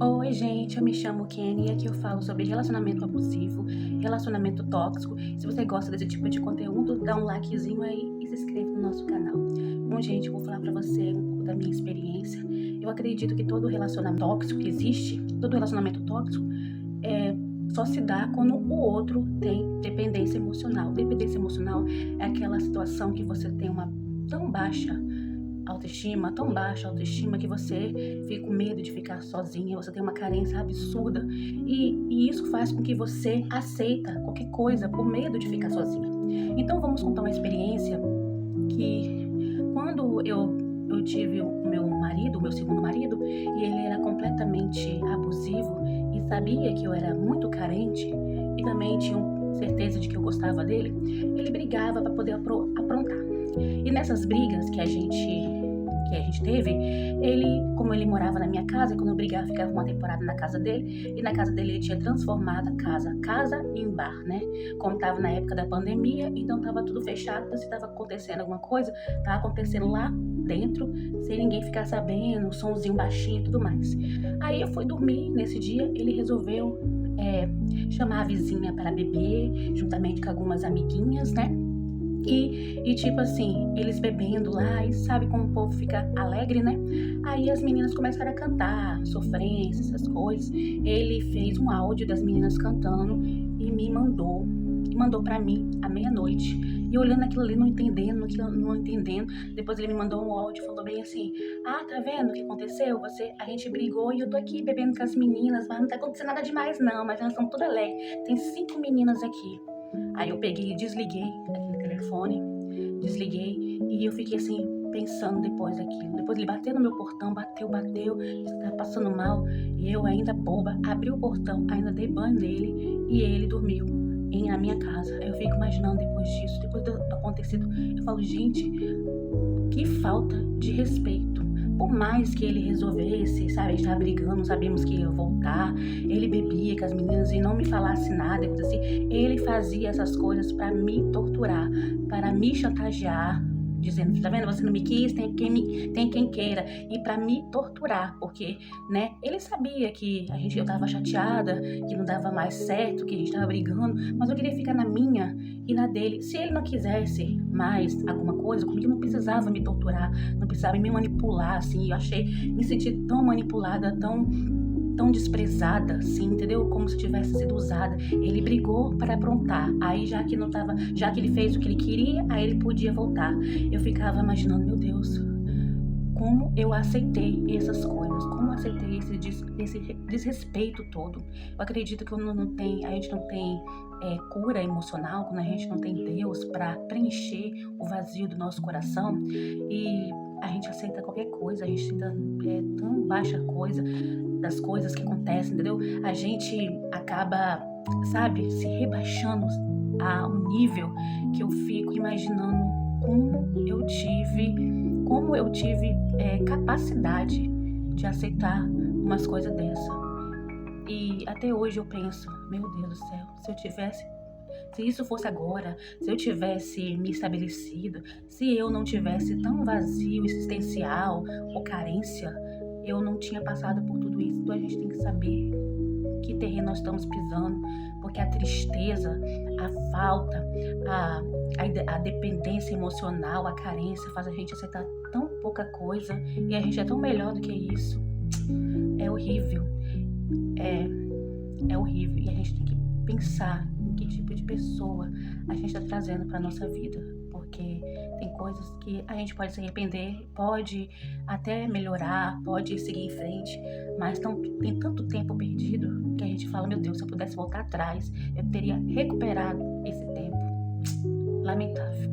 Oi, gente, eu me chamo Kenny e aqui eu falo sobre relacionamento abusivo, relacionamento tóxico. Se você gosta desse tipo de conteúdo, dá um likezinho aí e se inscreve no nosso canal. Bom, gente, eu vou falar pra você um pouco da minha experiência. Eu acredito que todo relacionamento tóxico que existe, todo relacionamento tóxico, só se dá quando o outro tem dependência emocional. Dependência emocional é aquela situação que você tem uma tão baixa autoestima, tão baixa autoestima que você fica com medo de ficar sozinha, você tem uma carência absurda e isso faz com que você aceita qualquer coisa por medo de ficar sozinha. Então vamos contar uma experiência que quando eu tive o meu marido, o meu segundo marido, e ele era completamente abusivo e sabia que eu era muito carente e também tinha certeza de que eu gostava dele, ele brigava para poder aprontar. E nessas brigas que a gente teve, como ele morava na minha casa, e quando eu brigava, ficava uma temporada na casa dele, e na casa dele ele tinha transformado a casa em bar, né? Como tava na época da pandemia, então tava tudo fechado, então se tava acontecendo alguma coisa, tava acontecendo lá dentro, sem ninguém ficar sabendo, o somzinho baixinho e tudo mais. Aí eu fui dormir nesse dia, ele resolveu chamar a vizinha para beber, juntamente com algumas amiguinhas, né? E tipo assim, eles bebendo lá, e sabe como o povo fica alegre, né? Aí as meninas começaram a cantar, sofrência, essas coisas. Ele fez um áudio das meninas cantando e me mandou. E mandou pra mim à meia-noite. E olhando aquilo ali, não entendendo, aquilo não entendendo. Depois ele me mandou um áudio e falou bem assim: Ah, tá vendo o que aconteceu? A gente brigou e eu tô aqui bebendo com as meninas, mas não tá acontecendo nada demais, não. Mas elas estão todas alegres. Tem 5 meninas aqui. Aí eu peguei e desliguei aquele telefone, desliguei e eu fiquei assim, pensando depois daquilo. Depois ele bateu no meu portão, bateu, disse que tava passando mal. E eu ainda boba, abri o portão, ainda dei banho nele e ele dormiu na minha casa. Aí eu fico imaginando depois disso, depois do acontecido, eu falo, gente, que falta de respeito. Por mais que ele resolvesse, sabe, a gente tava brigando, não sabíamos que ia voltar, ele bebia com as meninas e não me falasse nada, coisa assim, ele fazia essas coisas pra me torturar, para me chantagear, dizendo, tá vendo, você não me quis, tem quem queira, e pra me torturar, porque, né, ele sabia que eu tava chateada, que não dava mais certo, que a gente tava brigando, mas eu queria ficar na minha e na dele. Se ele não quisesse mais alguma coisa comigo, não precisava me torturar, não precisava me manipular, assim. Me senti tão manipulada, tão desprezada, assim, entendeu? Como se tivesse sido usada. Ele brigou para aprontar. Aí já que ele fez o que ele queria, aí ele podia voltar. Eu ficava imaginando, meu Deus, como eu aceitei essas coisas, como eu aceitei esse desrespeito todo. Eu acredito que a gente não tem cura emocional, quando a gente não tem Deus para preencher o vazio do nosso coração e a gente aceita qualquer coisa, a gente aceita tão baixa coisa das coisas que acontecem, entendeu? A gente acaba, sabe, se rebaixando a um nível que eu fico imaginando como eu tive capacidade de aceitar umas coisas dessa. E até hoje eu penso, meu Deus do céu, se isso fosse agora, se eu tivesse me estabelecido, se eu não tivesse tão vazio existencial ou carência, eu não tinha passado por tudo isso. Então a gente tem que saber que terreno nós estamos pisando, porque a tristeza, a falta, a dependência emocional, a carência faz a gente aceitar tão pouca coisa e a gente é tão melhor do que isso. É horrível. É horrível e a gente tem que pensar em que tipo de pessoa a gente está trazendo para nossa vida, porque tem coisas que a gente pode se arrepender, pode até melhorar, pode seguir em frente, mas tem tanto tempo perdido que a gente fala, meu Deus, se eu pudesse voltar atrás, eu teria recuperado esse tempo. Lamentável.